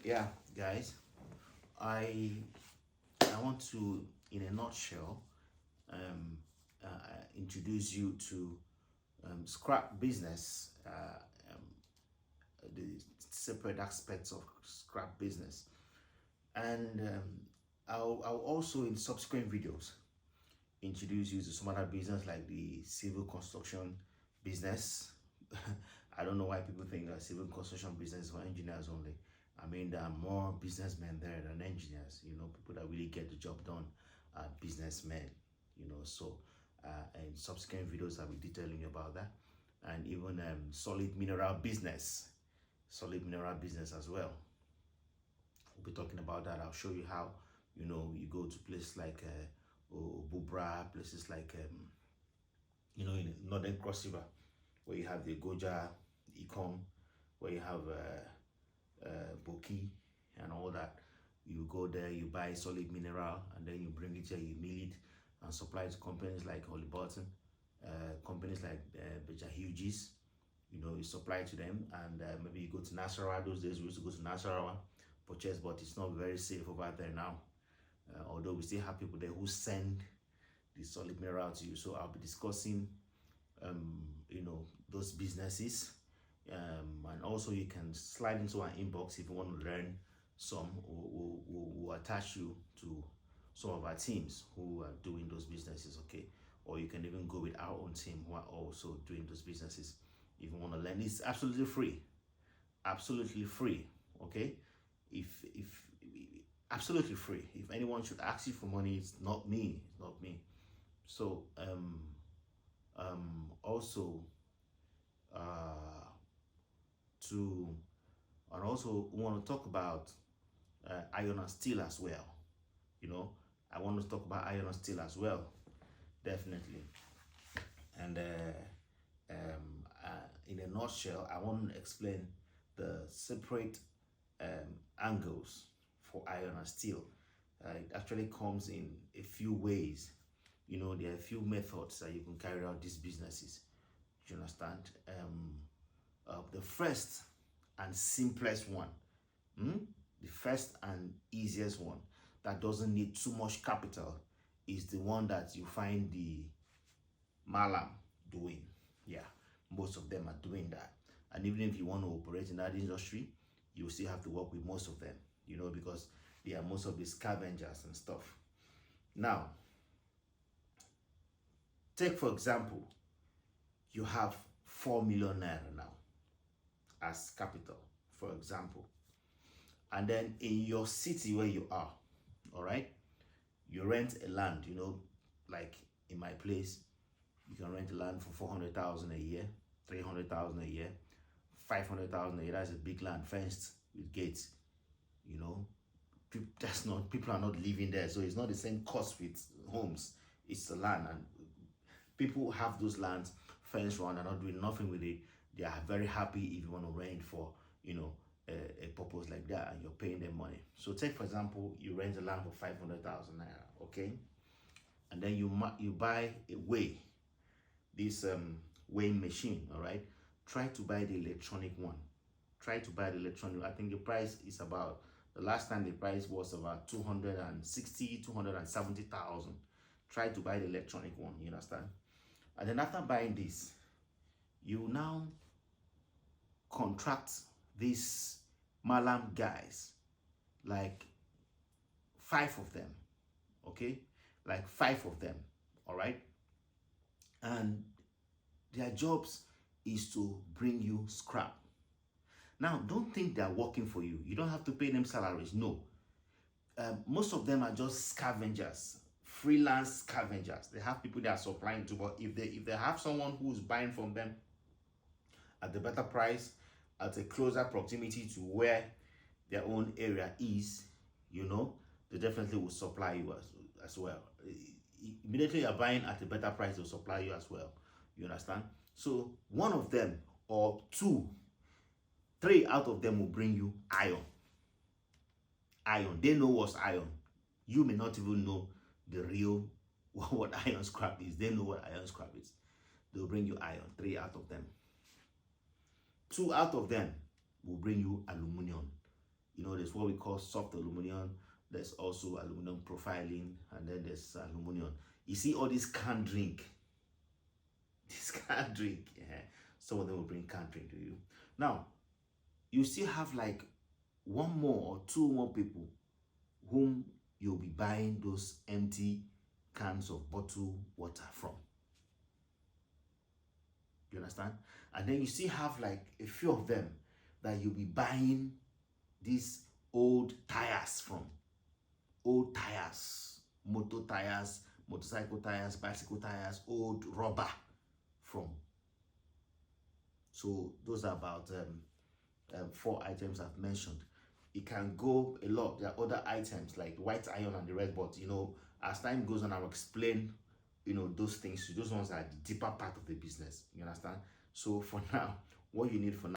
Yeah, guys, I I want to, in a nutshell, um, introduce you to scrap business, the separate aspects of scrap business, and I'll also in subsequent videos introduce you to some other business like the civil construction business. I don't know why people think that civil construction business is for engineers only. I mean, there are more businessmen there than engineers. People that really get the job done are businessmen. So and subsequent videos I'll be detailing you about that, and even solid mineral business as well. We'll be talking about that. I'll show you how you go to places like Bubra, places like in Northern Cross River, where you have the Goja, Ikom, where you have Boki and all that. You go there, you buy solid mineral, and then you bring it here, you mill it, and supply it to companies like Holly Burton, companies like Beja Hughes. You supply to them, and maybe you go to Nasarawa. Those days we used to go to Nasarawa, purchase, but it's not very safe over there now. Although we still have people there who send the solid mineral to you. So I'll be discussing those businesses, and also you can slide into our inbox if you want to learn some. We'll attach you to some of our teams who are doing those businesses, okay? Or you can even go with our own team who are also doing those businesses if you want to learn. It's absolutely free, okay? If absolutely free. If anyone should ask you for money, it's not me. So also to and also want to talk about iron and steel as well. I want to talk about iron and steel as well, definitely. And in a nutshell, I want to explain the separate angles for iron and steel. It actually comes in a few ways. There are a few methods that you can carry out these businesses. Do you understand? The first and simplest one, the first and easiest one that doesn't need too much capital is the one that you find the Malam doing. Yeah, most of them are doing that. And even if you want to operate in that industry, you still have to work with most of them, because they are most of the scavengers and stuff. Now, take for example, you have 4 million naira now as capital, for example. And then in your city where you are, all right, you rent a land, like in my place, you can rent a land for 400,000 a year, 300,000 a year, 500,000 a year. That's a big land, fenced with gates. People are not living there, so it's not the same cost with homes. It's the land, and people have those lands fenced around and not doing nothing with it. They are very happy if you want to rent for a purpose like that, and you're paying them money. So take for example, you rent a land for 500,000 naira, okay, and then you buy a this weighing machine. All right, try to buy the electronic one. I think the price is about, the last time the price was about 270,000. Try to buy the electronic one, you understand? And then after buying this, you now contract these Malam guys, like 5 of them, okay? Like 5 of them, all right? And their jobs is to bring you scrap. Now, don't think they're working for you. You don't have to pay them salaries, no. Most of them are just scavengers, freelance scavengers. They have people they are supplying to, but if they have someone who's buying from them at a better price, at a closer proximity to where their own area is, they definitely will supply you as well. Immediately you're buying at a better price, they'll supply you as well. You understand? So one of them, or 2, 3 out of them will bring you iron. They know what's iron. You may not even know the real what iron scrap is. They know what iron scrap is. They'll bring you iron, 3 out of them. 2 out of them will bring you aluminum. There's there's what we call soft aluminum, there's also aluminum profiling, and then there's aluminum. You see all this canned drink, this canned drink, yeah. Some of them will bring canned drink to you. Now, you still have like one more or two more people whom you'll be buying those empty cans of bottled water from. You understand? And then you still have like a few of them that you'll be buying these old tires from. Old tires, motor tires, motorcycle tires, bicycle tires, old rubber from. So those are about 4 items I've mentioned. It can go a lot. There are other items like white iron and the rest, but as time goes on, I'll explain those things. Those ones are the deeper part of the business. You understand? So for now, what you need for now